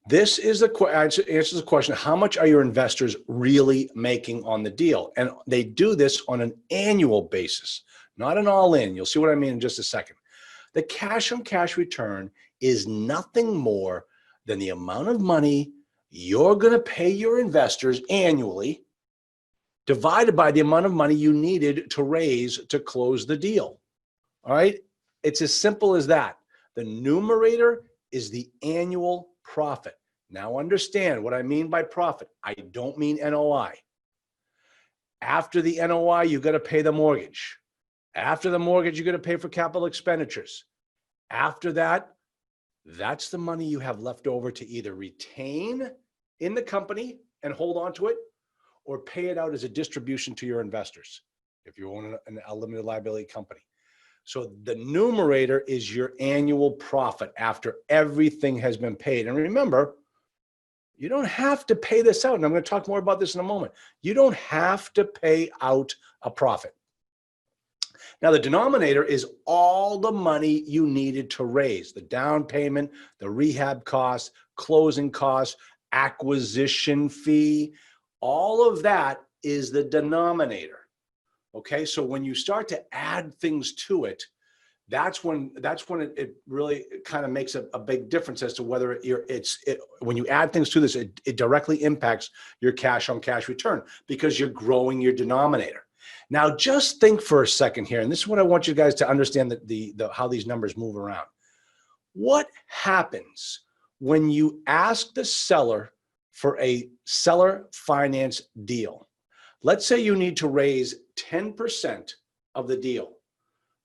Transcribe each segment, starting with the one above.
This is the answers the question, how much are your investors really making on the deal? And they do this on an annual basis, not an all-in. You'll see what I mean in just a second. The cash on cash return is nothing more than the amount of money you're going to pay your investors annually divided by the amount of money you needed to raise to close the deal. All right? It's as simple as that. The numerator is the annual profit. Now understand what I mean by profit. I don't mean NOI. After the NOI, you got to pay the mortgage. After the mortgage, you're going to pay for capital expenditures. After that, that's the money you have left over to either retain in the company and hold on to it, or pay it out as a distribution to your investors if you own a limited liability company. So the numerator is your annual profit after everything has been paid. And remember, you don't have to pay this out. And I'm going to talk more about this in a moment. You don't have to pay out a profit. Now, the denominator is all the money you needed to raise, the down payment, the rehab costs, closing costs, acquisition fee, all of that is the denominator. Okay, so when you start to add things to it, that's when it really kind of makes a big difference as to whether when you add things to this, it directly impacts your cash on cash return because you're growing your denominator. Now, just think for a second here, and this is what I want you guys to understand how these numbers move around. What happens when you ask the seller for a seller finance deal? Let's say you need to raise 10% of the deal,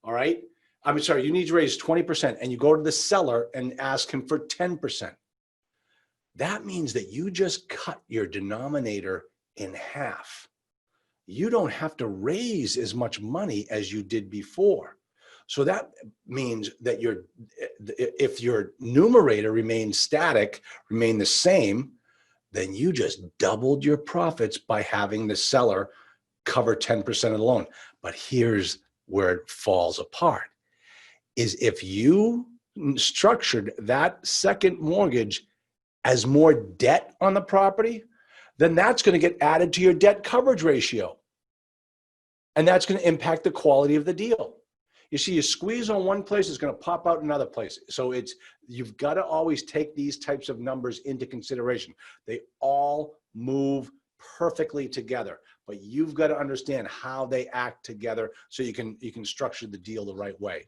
all right? I'm sorry, you need to raise 20% and you go to the seller and ask him for 10%. That means that you just cut your denominator in half. You don't have to raise as much money as you did before. So that means that if your numerator remains static, remain the same, then you just doubled your profits by having the seller cover 10% of the loan. But here's where it falls apart, is if you structured that second mortgage as more debt on the property, then that's going to get added to your debt coverage ratio. And that's going to impact the quality of the deal. You see, you squeeze on one place, it's going to pop out another place. So you've got to always take these types of numbers into consideration. They all move perfectly together, but you've got to understand how they act together so you can structure the deal the right way.